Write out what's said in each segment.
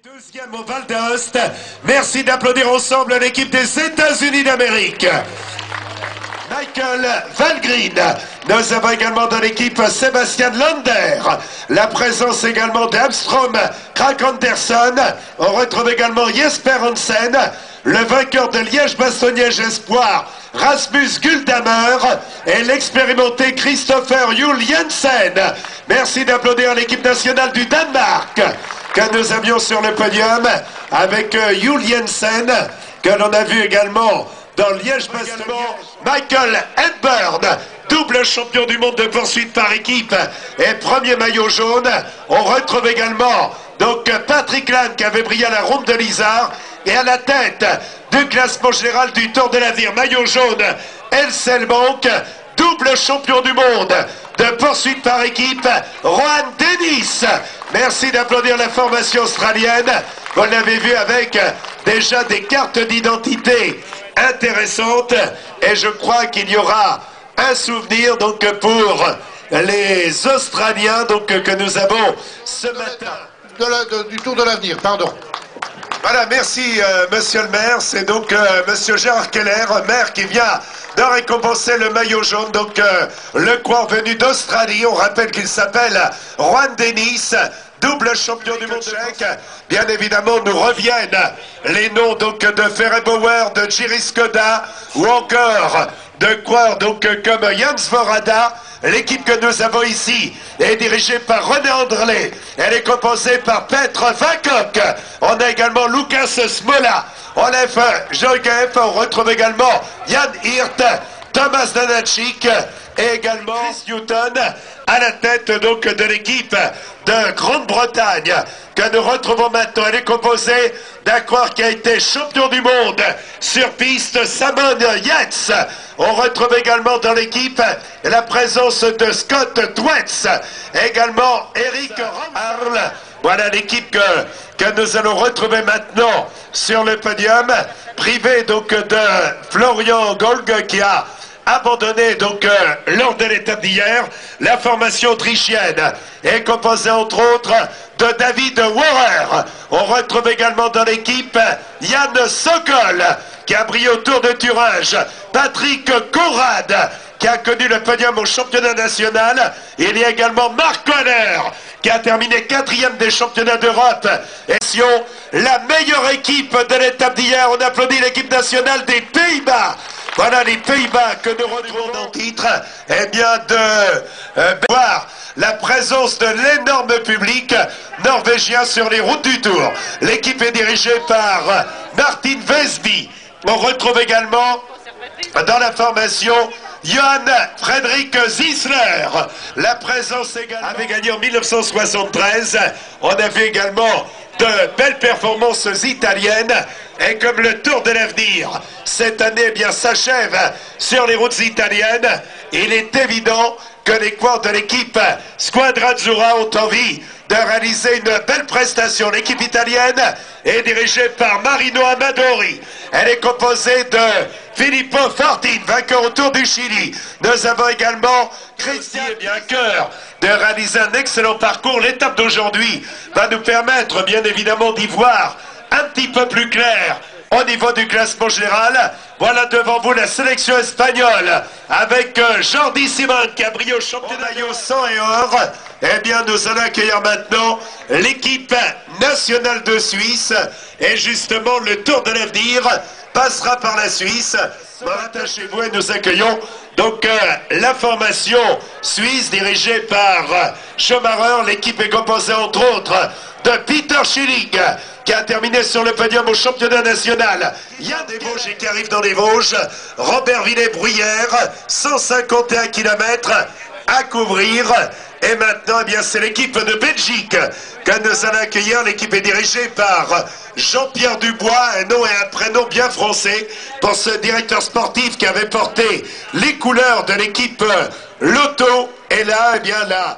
Deuxième au Val d'Aoste. Merci d'applaudir ensemble l'équipe des États-Unis d'Amérique. Michael Valgren. Nous avons également dans l'équipe Sébastien Lander. La présence également d'Armstrong Krak-Anderson. On retrouve également Jesper Hansen. Le vainqueur de Liège-Bastogne-Liège Espoir, Rasmus Guldhammer, et l'expérimenté Christopher Juul Jensen. Merci d'applaudir l'équipe nationale du Danemark que nous avions sur le podium avec Juul Jensen, que l'on a vu également dans Liège-Bastogne. Michael Hepburn, double champion du monde de poursuite par équipe et premier maillot jaune. On retrouve également donc Patrick Lange qui avait brillé à la Ronde de l'Isard, et à la tête du classement général du Tour de l'Avenir, maillot jaune, Elselbank, double champion du monde de poursuite par équipe, Rohan Dennis. Merci d'applaudir la formation australienne. Vous l'avez vu avec déjà des cartes d'identité intéressantes, et je crois qu'il y aura un souvenir donc pour les Australiens donc que nous avons ce matin. Du Tour de l'Avenir, pardon. Voilà, merci monsieur le maire. C'est donc monsieur Gérard Keller, maire, qui vient de récompenser le maillot jaune. Donc le coureur venu d'Australie, on rappelle qu'il s'appelle Rohan Dennis, double champion du monde tchèque. Bien évidemment, nous reviennent les noms donc de Ferre Bauer, de Jiří Skoda, ou encore de coureurs donc comme Jan Svorada. L'équipe que nous avons ici est dirigée par René Anderlé. Elle est composée par Petr Vakok. On a également Lucas Smola, Olaf Jogev. On retrouve également Jan Hirt, Thomas Danachik et également Chris Newton à la tête donc de l'équipe de Grande-Bretagne que nous retrouvons maintenant. Elle est composée d'un coureur qui a été champion du monde sur piste, Simon Yates. On retrouve également dans l'équipe la présence de Scott Twets, également Eric Arl. Voilà l'équipe que nous allons retrouver maintenant sur le podium, privé donc de Florian Golg qui a abandonné donc lors de l'étape d'hier. La formation autrichienne est composée entre autres de David Wöhrer. On retrouve également dans l'équipe Jan Sokol qui a brillé au Tour de Thuringe, Patrick Conrad qui a connu le podium au championnat national. Il y a également Mark Conner qui a terminé 4e des championnats d'Europe. Et la meilleure équipe de l'étape d'hier, on applaudit l'équipe nationale des Pays-Bas. Voilà les Pays-Bas que nous retrouvons dans le titre. Eh bien, de voir la présence de l'énorme public norvégien sur les routes du Tour. L'équipe est dirigée par Martin Vesby. On retrouve également dans la formation Johan Fredrik Zisler. La présence également avait gagné en 1973. On a vu également de belles performances italiennes. Et comme le Tour de l'Avenir cette année eh bien s'achève sur les routes italiennes, il est évident que les coureurs de l'équipe Squadra Azzurra ont envie de réaliser une belle prestation. L'équipe italienne est dirigée par Marino Amadori. Elle est composée de Filippo Fortin, vainqueur au Tour du Chili. Nous avons également Christian, bien cœur de réaliser un excellent parcours. L'étape d'aujourd'hui va nous permettre bien évidemment d'y voir un petit peu plus clair au niveau du classement général. Voilà devant vous la sélection espagnole avec Jordi Simon qui a brillé au championnat maillot 100 et or. Eh bien, nous allons accueillir maintenant l'équipe nationale de Suisse. Et justement, le Tour de l'Avenir passera par la Suisse. Attachez-vous et nous accueillons donc la formation suisse dirigée par Schumacher. L'équipe est composée entre autres de Peter Schilling qui a terminé sur le podium au championnat national. Yann Desvosges qui arrive dans les Vosges. Robert Villet-Bruyère, 151 km à couvrir. Et maintenant, eh bien, c'est l'équipe de Belgique que nous allons accueillir. L'équipe est dirigée par Jean-Pierre Dubois, un nom et un prénom bien français pour ce directeur sportif qui avait porté les couleurs de l'équipe Lotto. Et là, eh bien là,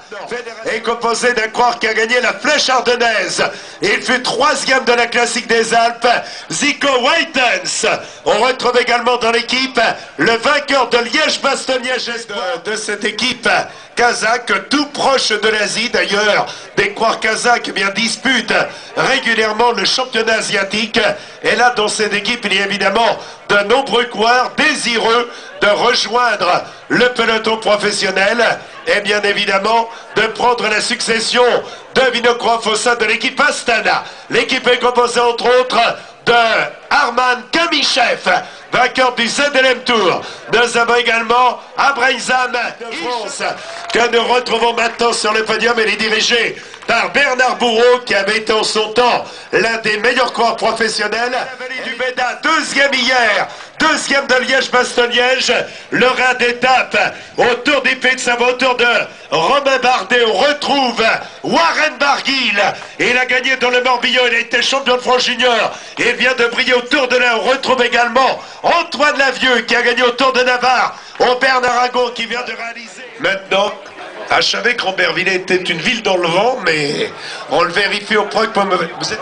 est composé d'un coureur qui a gagné la Flèche Ardennaise. Il fut 3e de la Classique des Alpes, Zico Waitens. On retrouve également dans l'équipe le vainqueur de Liège-Bastogne-Liège de cette équipe kazakh, tout proche de l'Asie d'ailleurs. Des coureurs kazakhs disputent régulièrement le championnat asiatique. Et là, dans cette équipe, il y a évidemment de nombreux coureurs désireux de rejoindre le peloton professionnel et bien évidemment de prendre la succession de Vinokourov au sein de l'équipe Astana. L'équipe est composée entre autres de Arman Kamichev, vainqueur du ZLM Tour. Nous avons également Abraïzam de France, que nous retrouvons maintenant sur le podium. Elle est dirigée par Bernard Bourreau, qui avait été en son temps l'un des meilleurs coureurs professionnels. La vallée du Béda, deuxième hier, deuxième de Liège-Bastogne-Liège, le rat d'étape autour des Pays de Savoie, autour de Romain Bardet. On retrouve Warren Barguil. Il a gagné dans le Morbihan, il a été champion de France junior. Il vient de briller autour de là. On retrouve également Antoine Lavieux qui a gagné au Tour de Navarre. Aubert Aragon qui vient de réaliser. Maintenant, à Chavec-Rambervillers était une ville dans le vent, mais on le vérifie au proc. Vous êtes...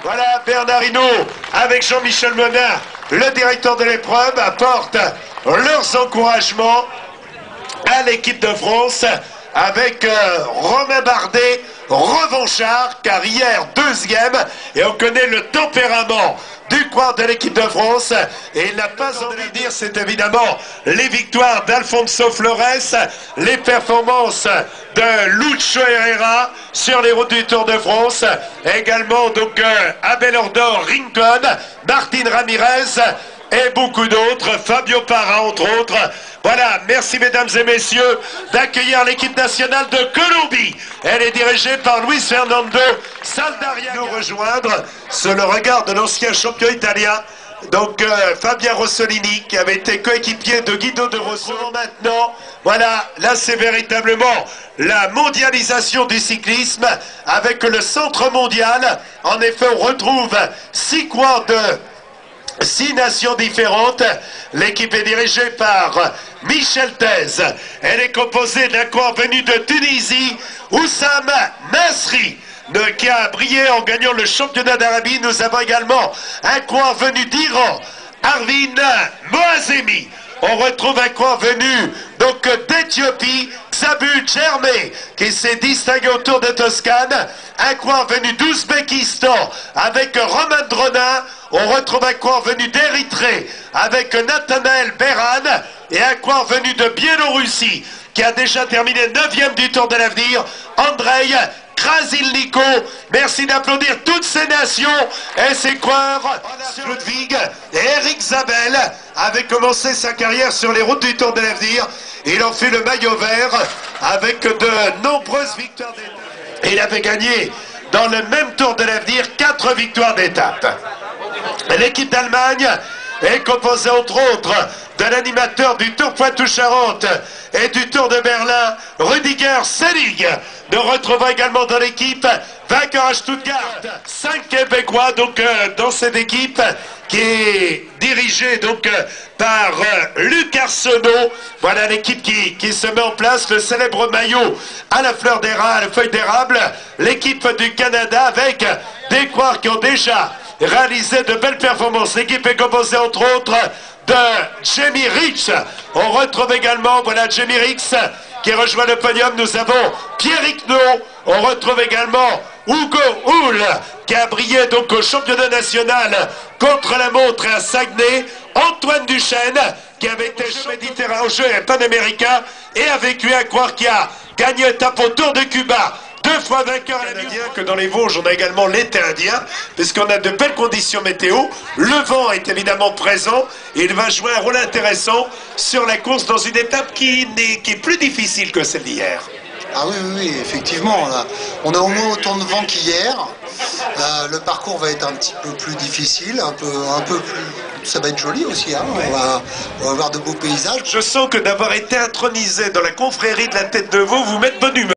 Voilà, Bernard Hinault avec Jean-Michel Menard, le directeur de l'épreuve, apporte leurs encouragements à l'équipe de France avec Romain Bardet, revanchard, car hier deuxième, et on connaît le tempérament du coureur de l'équipe de France, et il n'a pas envie de dire, c'est évidemment les victoires d'Alfonso Flores, les performances de Lucho Herrera sur les routes du Tour de France, également donc Abel Ordor, Rincon, Martin Ramirez, et beaucoup d'autres, Fabio Parra entre autres. Voilà, merci mesdames et messieurs d'accueillir l'équipe nationale de Colombie. Elle est dirigée par Luis Fernando Saldaria. Nous rejoindre sur le regard de l'ancien champion italien, donc Fabien Rossolini, qui avait été coéquipier de Guido de Rosso. Maintenant, voilà, là c'est véritablement la mondialisation du cyclisme avec le centre mondial. En effet, on retrouve 6 coureurs de 6 nations différentes. L'équipe est dirigée par Michel Thèse. Elle est composée d'un coureur venu de Tunisie, Oussam Nasri, qui a brillé en gagnant le championnat d'Arabie. Nous avons également un coureur venu d'Iran, Arvin Moazemi. On retrouve un coureur venu donc d'Éthiopie, Sabu Djermé, qui s'est distingué au Tour de Toscane. Un coureur venu d'Ouzbékistan avec Romain Dronin. On retrouve un coureur venu d'Érythrée avec Nathanaël Beran. Et un coureur venu de Biélorussie qui a déjà terminé 9e du Tour de l'Avenir, Andrei Krasilniko. Merci d'applaudir toutes ces nations et ces coureurs. Ludwig et Eric Zabel avaient commencé sa carrière sur les routes du Tour de l'Avenir. Il en fait le maillot vert avec de nombreuses victoires d'étape. Il avait gagné dans le même Tour de l'Avenir 4 victoires d'étape. L'équipe d'Allemagne est composée entre autres de l'animateur du Tour Poitou-Charentes et du Tour de Berlin, Rudiger Selig. Nous retrouvons également dans l'équipe, vainqueur à Stuttgart, 5 Québécois donc dans cette équipe qui est dirigée donc par Luc Arsenault. Voilà l'équipe qui se met en place, le célèbre maillot à la fleur d'érable, à la feuille d'érable. L'équipe du Canada avec des coureurs qui ont déjà réalisé de belles performances. L'équipe est composée entre autres de Jamie Rich. On retrouve également, voilà, Jamie Rix qui rejoint le podium. Nous avons Pierrick No. On retrouve également Hugo Hull qui a brillé donc au championnat national contre la montre à Saguenay. Antoine Duchesne qui avait été méditerranéen au jeu panaméricain et avec lui un coureur qui a gagné étape au Tour de Cuba. 2 fois vainqueur canadien, que dans les Vosges, on a également l'été indien, puisqu'on a de belles conditions météo. Le vent est évidemment présent, et il va jouer un rôle intéressant sur la course dans une étape qui est plus difficile que celle d'hier. Ah oui, oui, oui, effectivement. Là, on a au moins autant de vent qu'hier. Le parcours va être un petit peu plus difficile, un peu plus... Ça va être joli aussi, hein. On va avoir de beaux paysages. Je sens que d'avoir été intronisé dans la confrérie de la Tête de Veau vous met de bonne humeur.